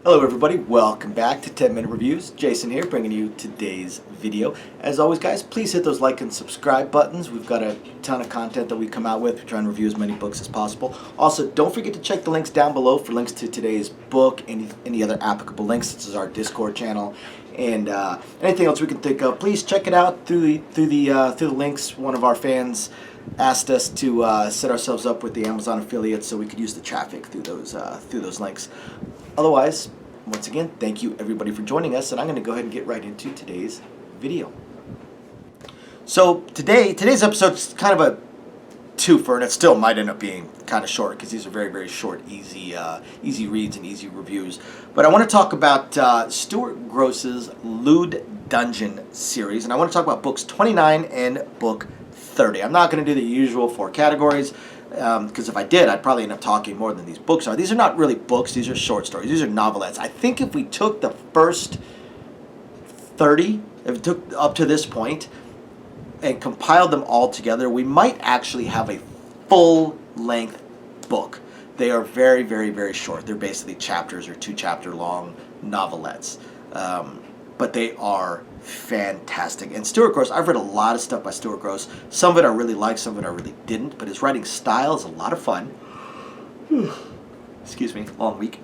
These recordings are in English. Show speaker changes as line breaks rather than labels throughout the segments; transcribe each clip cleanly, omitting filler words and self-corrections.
Hello everybody, welcome back to 10 Minute Reviews. Jason here bringing you today's video. As always guys, please hit those like and subscribe buttons. We've got a ton of content that we come out with. We're trying to review as many books as possible. Also, don't forget to check the links down below for links to today's book, any other applicable links. This is our Discord channel, and anything else we can think of. Please check it out through the links. One of our fans asked us to set ourselves up with the Amazon affiliates so we could use the traffic through those links. Otherwise, once again, thank you everybody for joining us, and I'm going to go ahead and get right into today's video. So today's episode is kind of a twofer, and it still might end up being kind of short because these are very, very short, easy reads and easy reviews. But I want to talk about Stuart Grosse's Lewd Dungeon series, and I want to talk about books 29 and book 30. I'm not going to do the usual 4 categories. Because if I did, I'd probably end up talking more than these books are. These are not really books. These are short stories. These are novelettes. I think if we took the first 30, if we took up to this point, and compiled them all together, we might actually have a full-length book. They are very, very, very short. They're basically chapters or 2-chapter long novelettes. But they are fantastic. And Stuart Grosse, I've read a lot of stuff by Stuart Grosse. Some of it I really liked, some of it I really didn't. But his writing style is a lot of fun. Excuse me, long week.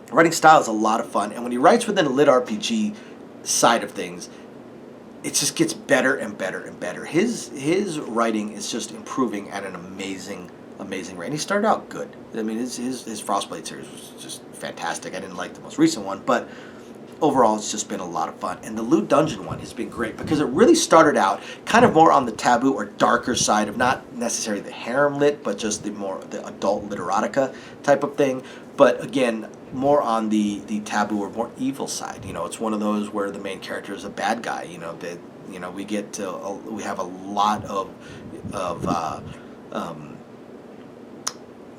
Writing style is a lot of fun. And when he writes within the lit RPG side of things, it just gets better and better and better. His writing is just improving at an amazing rate. And he started out good. I mean, his Frostblade series was just fantastic. I didn't like the most recent one, but overall, it's just been a lot of fun. And the Lewd Dungeon one has been great because it really started out kind of more on the taboo or darker side of not necessarily the harem lit, but just the adult literotica type of thing. But again, more on the taboo or more evil side. You know, it's one of those where the main character is a bad guy. You know, that we have a lot of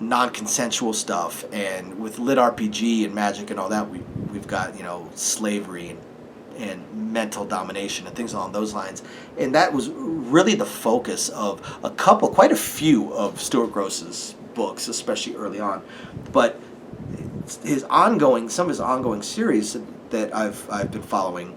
non-consensual stuff, and with lit RPG and magic and all that, we've got, you know, slavery and mental domination and things along those lines. And that was really the focus of quite a few of Stuart Grosse's books, especially early on. But some of his ongoing series that I've been following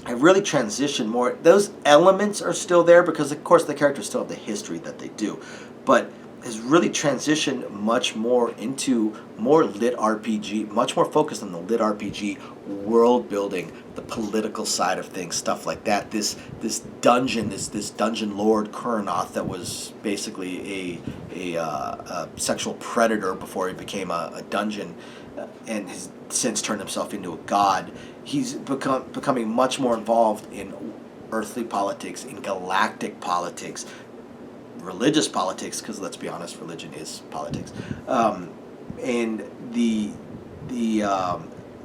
have really transitioned more. Those elements are still there because, of course, the characters still have the history that they do, but has really transitioned much more into more lit RPG, much more focused on the lit RPG world building, the political side of things, stuff like that. This dungeon, this dungeon lord Kurnoth that was basically a sexual predator before he became a dungeon, and has since turned himself into a god. He's becoming much more involved in earthly politics, in galactic politics, religious politics, because let's be honest, religion is politics, and the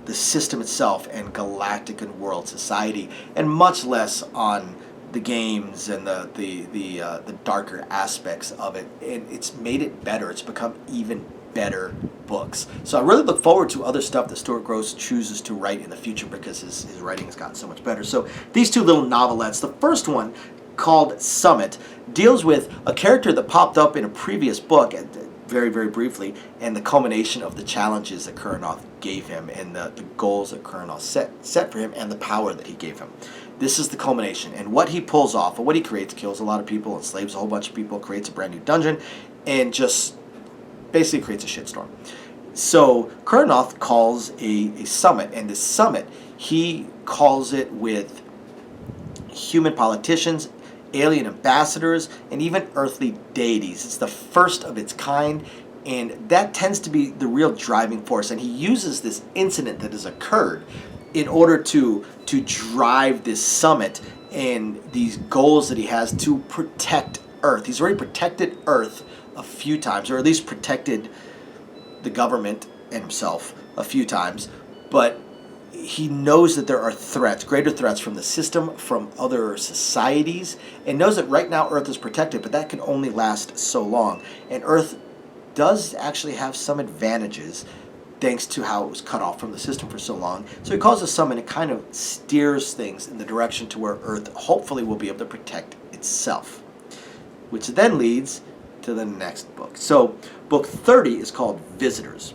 system itself, and galactic and world society, and much less on the games and the darker aspects of it. And it's made it better. It's become even better books. So I really look forward to other stuff that Stuart Grosse chooses to write in the future because his writing has gotten so much better. So these 2 little novelettes, the first one, called Summit, deals with a character that popped up in a previous book, very, very briefly, and the culmination of the challenges that Kurnoth gave him, and the goals that Kurnoth set for him, and the power that he gave him. This is the culmination, and what he pulls off, and what he creates, kills a lot of people, enslaves a whole bunch of people, creates a brand new dungeon, and just basically creates a shitstorm. So Kurnoth calls a summit, and this summit, he calls it with human politicians, alien ambassadors, and even earthly deities. It's the first of its kind, and that tends to be the real driving force. And he uses this incident that has occurred in order to drive this summit and these goals that he has to protect Earth. He's already protected Earth a few times, or at least protected the government and himself a few times, but he knows that there are threats, greater threats from the system, from other societies, and knows that right now Earth is protected, but that can only last so long. And Earth does actually have some advantages thanks to how it was cut off from the system for so long. So he calls a summon, and it kind of steers things in the direction to where Earth hopefully will be able to protect itself, which then leads to the next book. So book 30 is called Visitors.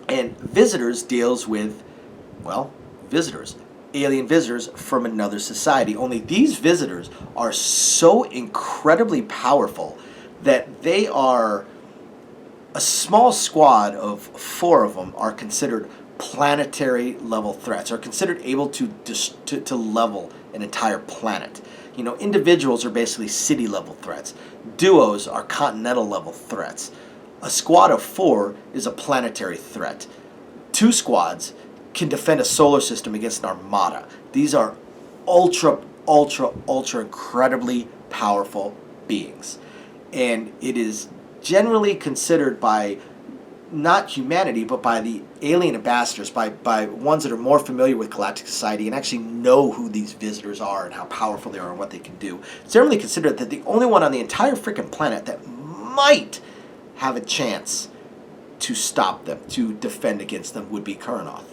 And Visitors deals with, well, visitors, alien visitors from another society. Only these visitors are so incredibly powerful that they are a small squad of 4 of them are considered planetary level threats, are considered able to level an entire planet. You know, individuals are basically city level threats. Duos are continental level threats. A squad of 4 is a planetary threat. 2 squads can defend a solar system against an armada. These are ultra, ultra, ultra incredibly powerful beings. And it is generally considered by not humanity, but by the alien ambassadors, by ones that are more familiar with galactic society and actually know who these visitors are and how powerful they are and what they can do. It's generally considered that the only one on the entire freaking planet that might have a chance to stop them, to defend against them, would be Kurnoth.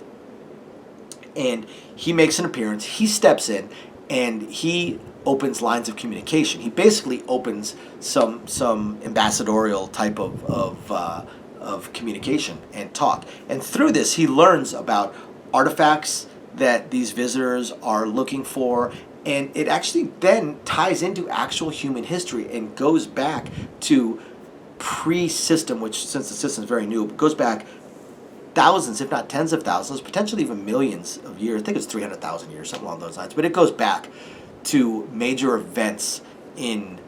And he makes an appearance, he steps in, and he opens lines of communication. He basically opens some ambassadorial type of communication and talk. And through this, he learns about artifacts that these visitors are looking for, and it actually then ties into actual human history and goes back to pre-system, which, since the system is very new, goes back thousands, if not tens of thousands, potentially even millions of years. I think it's 300,000 years, something along those lines. But it goes back to major events in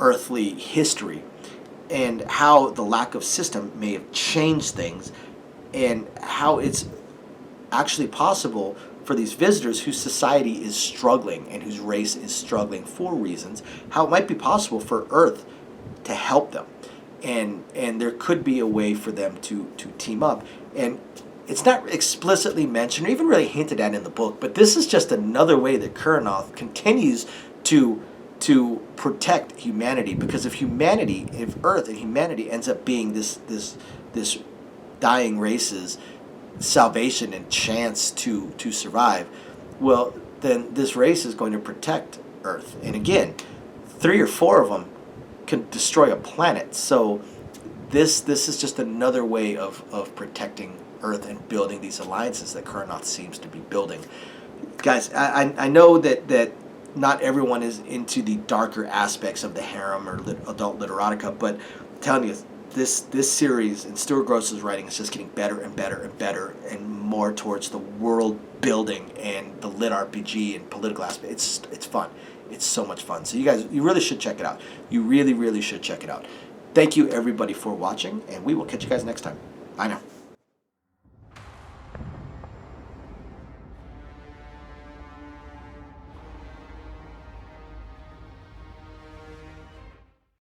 earthly history, and how the lack of system may have changed things, and how it's actually possible for these visitors whose society is struggling and whose race is struggling for reasons, how it might be possible for Earth to help them. And there could be a way for them to team up. And it's not explicitly mentioned or even really hinted at in the book, but this is just another way that Kurnoth continues to protect humanity. Because if Earth and humanity ends up being this dying race's salvation and chance to survive, well, then this race is going to protect Earth. And again, 3 or 4 of them can destroy a planet. So this is just another way of protecting Earth and building these alliances that Kurnoth seems to be building. Guys, I know that not everyone is into the darker aspects of the harem or adult literotica, but I'm telling you, this series and Stuart Grosse's writing is just getting better and better and better, and more towards the world building and the lit RPG and political aspect. It's fun. It's so much fun. So you guys, you really should check it out. You really, really should check it out. Thank you everybody for watching, and we will catch you guys next time. Bye now.